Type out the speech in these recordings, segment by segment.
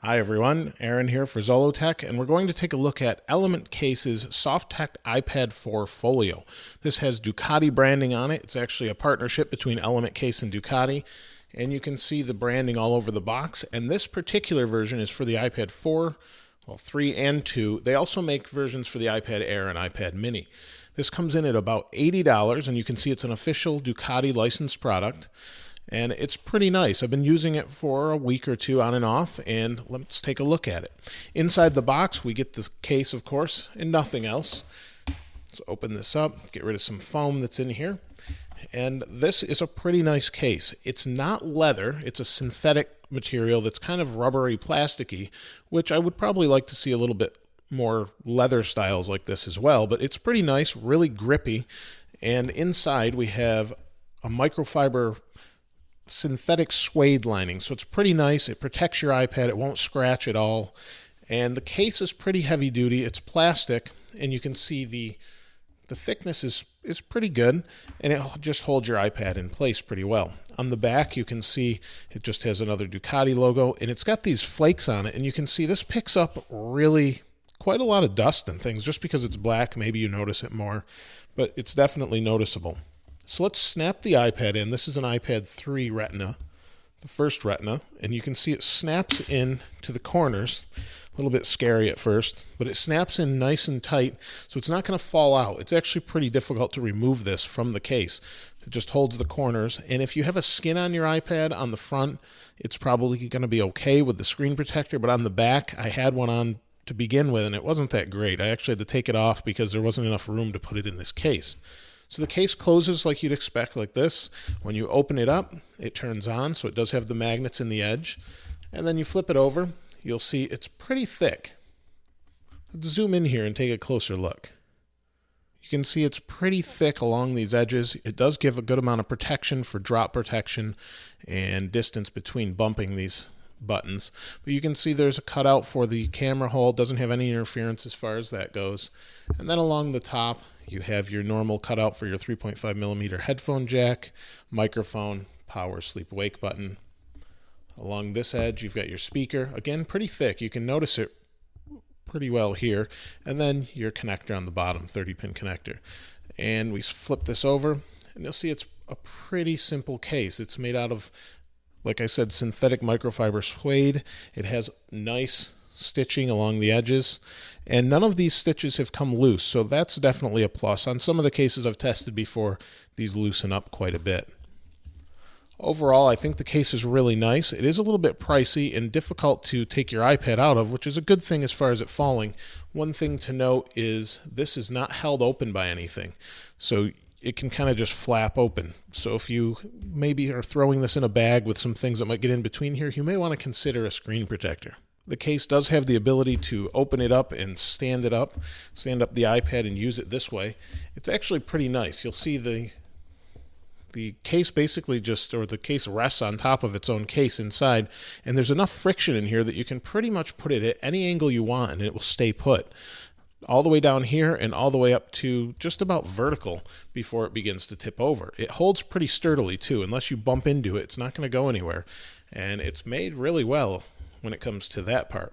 Hi everyone, Aaron here for Zollotech, and we're going to take a look at Element Case's Sof-tec iPad 4 Folio. This has Ducati branding on it. It's actually a partnership between Element Case and Ducati, and you can see the branding all over the box. And this particular version is for the iPad 4, well, 3 and 2. They also make versions for the iPad Air and iPad Mini. This comes in at about $80, and you can see it's an official Ducati licensed product. And it's pretty nice. I've been using it for a week or two on and off, and let's take a look at it. Inside the box, we get the case, of course, and nothing else. Let's open this up, get rid of some foam that's in here. And this is a pretty nice case. It's not leather, it's a synthetic material that's kind of rubbery, plasticky, which I would probably like to see a little bit more leather styles like this as well, but it's pretty nice, really grippy. And inside we have a microfiber synthetic suede lining, so it's pretty nice. It protects your iPad, it won't scratch at all, and the case is pretty heavy duty. It's plastic, and you can see the thickness is pretty good, and it just holds your iPad in place pretty well. On the back you can see it just has another Ducati logo, and it's got these flakes on it, and you can see this picks up really quite a lot of dust and things. Just because it's black, maybe you notice it more, but it's definitely noticeable. So let's snap the iPad in. This is an iPad 3 Retina, the first Retina, and you can see it snaps in to the corners. A little bit scary at first, but it snaps in nice and tight, so it's not going to fall out. It's actually pretty difficult to remove this from the case. It just holds the corners, and if you have a skin on your iPad on the front, it's probably going to be okay with the screen protector, but on the back, I had one on to begin with, and it wasn't that great. I actually had to take it off because there wasn't enough room to put it in this case. So the case closes like you'd expect, like this. When you open it up, it turns on, so it does have the magnets in the edge. And then you flip it over, you'll see it's pretty thick. Let's zoom in here and take a closer look. You can see it's pretty thick along these edges. It does give a good amount of protection for drop protection and distance between bumping these buttons. But you can see there's a cutout for the camera hole. It doesn't have any interference as far as that goes. And then along the top, you have your normal cutout for your 3.5mm headphone jack, microphone, power sleep wake button. Along this edge, you've got your speaker. Again, pretty thick. You can notice it pretty well here. And then your connector on the bottom, 30-pin connector. And we flip this over, and you'll see it's a pretty simple case. It's made out of, like I said, synthetic microfiber suede. It has nice stitching along the edges, and none of these stitches have come loose, so that's definitely a plus. On some of the cases I've tested before, these loosen up quite a bit. Overall, I think the case is really nice. It is a little bit pricey and difficult to take your iPad out of, which is a good thing as far as it falling. One thing to note is this is not held open by anything, so it can kind of just flap open. So if you maybe are throwing this in a bag with some things that might get in between here, you may want to consider a screen protector. The case does have the ability to open it up and stand up the iPad and use it this way. It's actually pretty nice. You'll see the case basically the case rests on top of its own case inside, and there's enough friction in here that you can pretty much put it at any angle you want and it will stay put. All the way down here and all the way up to just about vertical before it begins to tip over. It holds pretty sturdily too. Unless you bump into it, it's not going to go anywhere. And it's made really well when it comes to that part.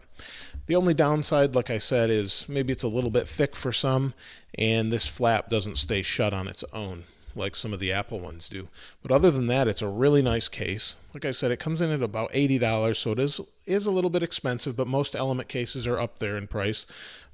The only downside, like I said, is maybe it's a little bit thick for some, and this flap doesn't stay shut on its own like some of the Apple ones do. But other than that, it's a really nice case. Like I said, it comes in at about $80, so it is a little bit expensive, but most Element cases are up there in price.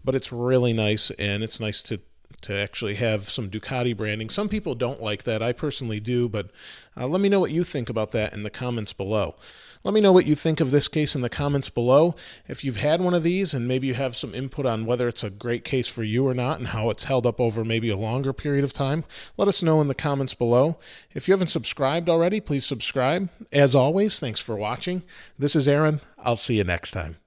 But it's really nice, and it's nice to actually have some Ducati branding. Some people don't like that. I personally do, but let me know what you think about that in the comments below. Let me know what you think of this case in the comments below. If you've had one of these and maybe you have some input on whether it's a great case for you or not and how it's held up over maybe a longer period of time, let us know in the comments below. If you haven't subscribed already, please subscribe. As always, thanks for watching. This is Aaron. I'll see you next time.